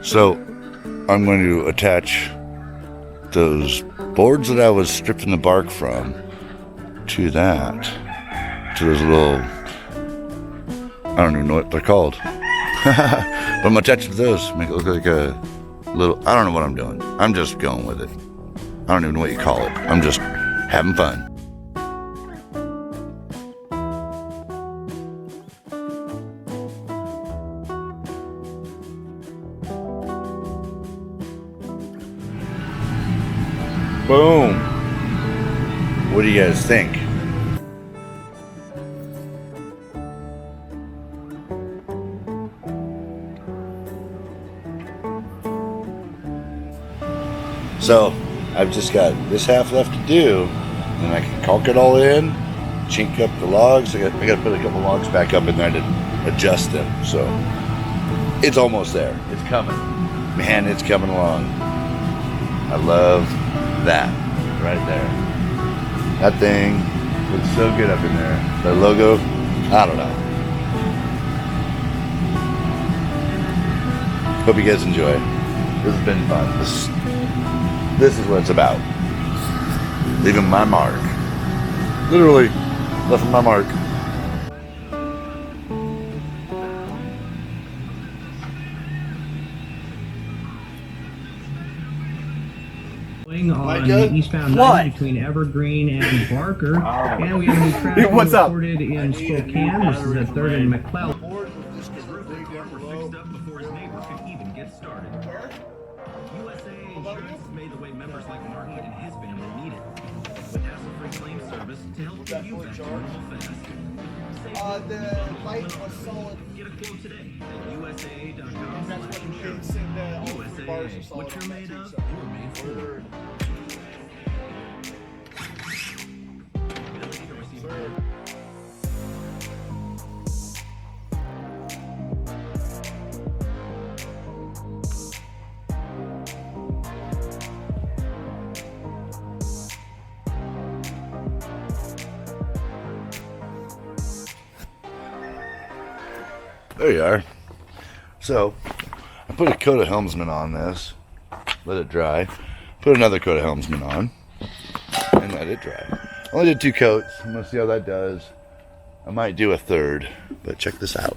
So I'm going to attach those boards that I was stripping the bark from to that, to those little, I don't even know what they're called. But I'm going to attach it to those, make it look like a little, I don't know what I'm doing. I'm just going with it. I don't even know what you call it. I'm just having fun. Boom. What do you guys think? So I've just got this half left to do, and I can caulk it all in, chink up the logs. I got to put a couple logs back up in there to adjust them. So it's almost there. It's coming. Man, it's coming along. I love that right there. That thing looks so good up in there. The logo, I don't know. Hope you guys enjoy. This has been fun. This is what it's about. Leaving my mark. Literally, left my mark. On eastbound 90 between Evergreen and Barker. And we have a new crash What's up? reported in Spokane. This is at 3rd and McClellan. Before his neighbor could even get started. USA Insurance has made the way members like Marty and his family need it. With hassle-free claim service to help get you back to normal fast. The light was solid. Get a quote today at USA.com. That's what the kids said that all the bars are solid. What you're made of, So. you're made for. There you are. So I put a coat of Helmsman on this, let it dry, put another coat of Helmsman on, and let it dry. I only did 2 coats. I'm gonna see how that does. I might do a third, but check this out.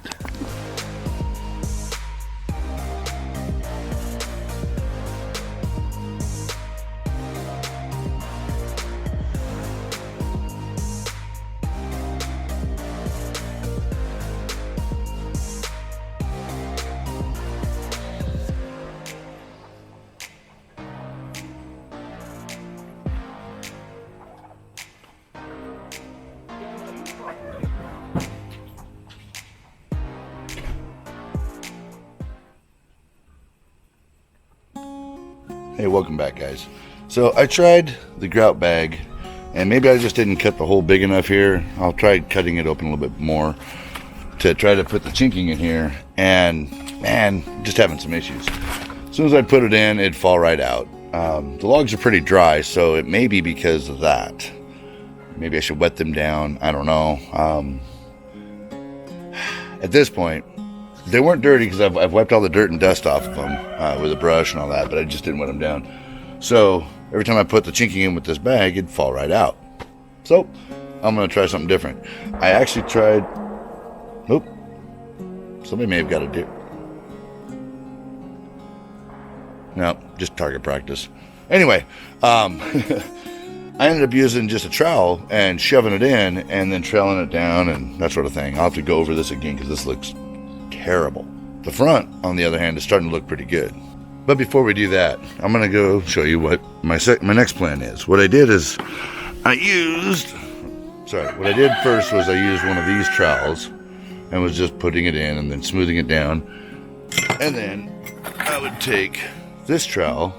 Hey, welcome back, guys. So I tried the grout bag, and maybe I just didn't cut the hole big enough here. I'll try cutting it open a little bit more to try to put the chinking in here, and man, just having some issues. As soon as I put it in, it'd fall right out. The logs are pretty dry, so it may be because of that. Maybe I should wet them down. I don't know. At this point, they weren't dirty because I've wiped all the dirt and dust off of them with a brush and all that, but I just didn't wet them down. So every time I put the chinking in with this bag, it'd fall right out. So I'm going to try something different. I actually tried, oop, somebody may have got a deer. No, just target practice. Anyway, I ended up using just a trowel and shoving it in and then trailing it down and that sort of thing. I'll have to go over this again because this looks terrible. The front, on the other hand, is starting to look pretty good. But before we do that, I'm going to go show you what my next plan is. What I did is what I did first was I used one of these trowels and was just putting it in and then smoothing it down. And then I would take this trowel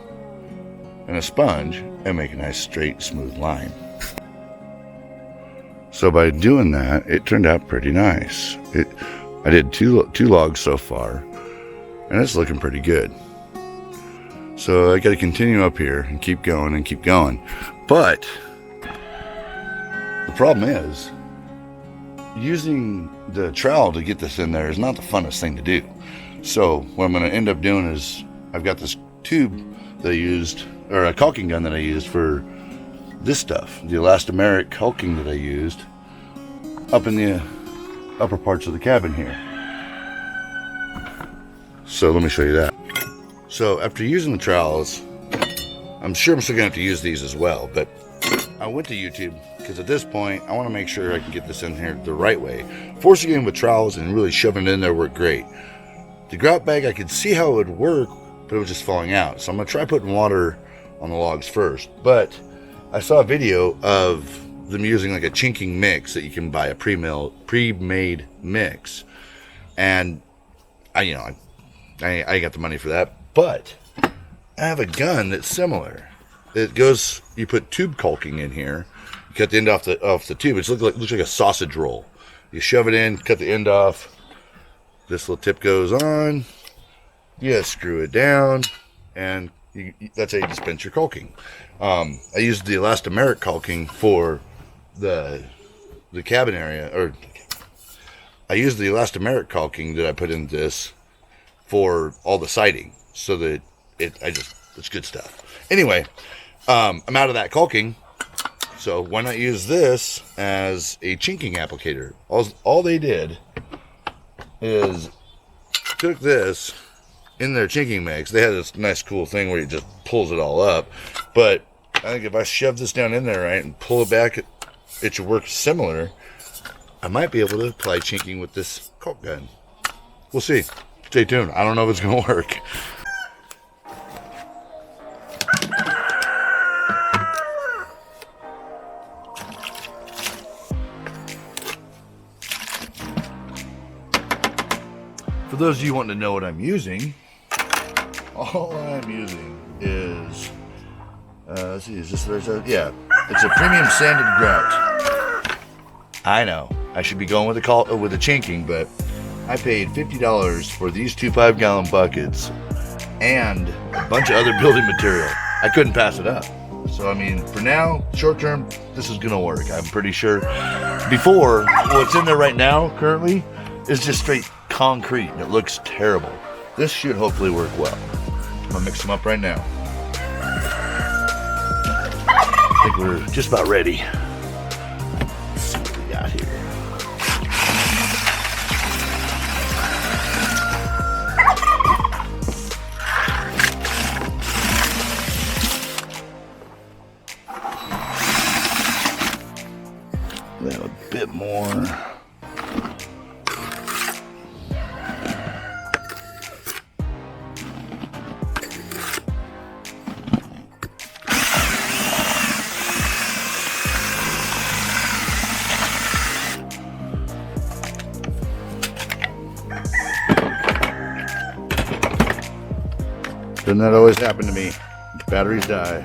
and a sponge and make a nice straight smooth line. So by doing that, it turned out pretty nice. I did two logs so far, and it's looking pretty good. So I got to continue up here and keep going and keep going. But the problem is, using the trowel to get this in there is not the funnest thing to do. So what I'm going to end up doing is I've got this tube that I used, or a caulking gun that I used for this stuff, the elastomeric caulking that I used up in the upper parts of the cabin here. So let me show you that. So after using the trowels, I'm sure I'm still gonna have to use these as well, but I went to YouTube because at this point I want to make sure I can get this in here the right way. Forcing it in with trowels and really shoving it in there worked great. The grout bag, I could see how it would work, but it was just falling out. So I'm gonna try putting water on the logs first. But I saw a video of them using like a chinking mix that you can buy, a pre-made mix, and I got the money for that, but I have a gun that's similar. It goes, you put tube caulking in here, you cut the end off the tube. It looks like a sausage roll. You shove it in, cut the end off. This little tip goes on. You screw it down, and that's how you dispense your caulking. I used the elastomeric caulking for the cabin area, or I used the elastomeric caulking that I put in this for all the siding, so that it's good stuff. Anyway, I'm out of that caulking, so why not use this as a chinking applicator? All they did is took this in their chinking mix. They had this nice cool thing where it just pulls it all up, but I think if I shove this down in there right and pull it back, it should work similar. I might be able to apply chinking with this caulk gun. We'll see. Stay tuned. I don't know if it's gonna work. For those of you wanting to know what I'm using, all I'm using is, let's see, is this, yeah, it's a premium sanded grout. I know, I should be going with the chinking, but I paid $50 for these 2 5-gallon buckets and a bunch of other building material. I couldn't pass it up. So, I mean, for now, short term, this is gonna work. I'm pretty sure. Before, what's in there right now, currently, is just straight concrete, and it looks terrible. This should hopefully work well. I'm gonna mix them up right now. I think we're just about ready. Let's see what we got here. We have a bit more. Doesn't that always happen to me? Batteries die.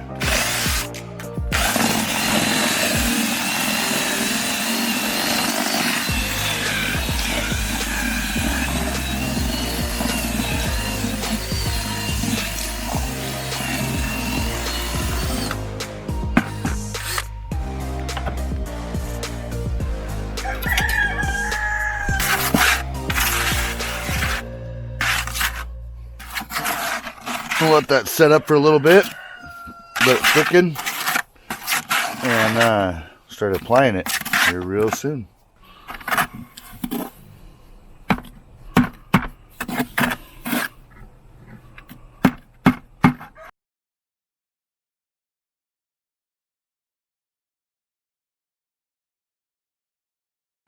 We'll let that set up for a little bit, let it thicken, and start applying it here real soon.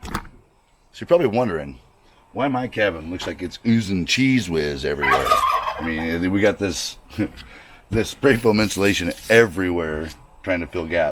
So you're probably wondering why my cabin looks like it's oozing cheese whiz everywhere. I mean, we got this this spray foam insulation everywhere trying to fill gaps.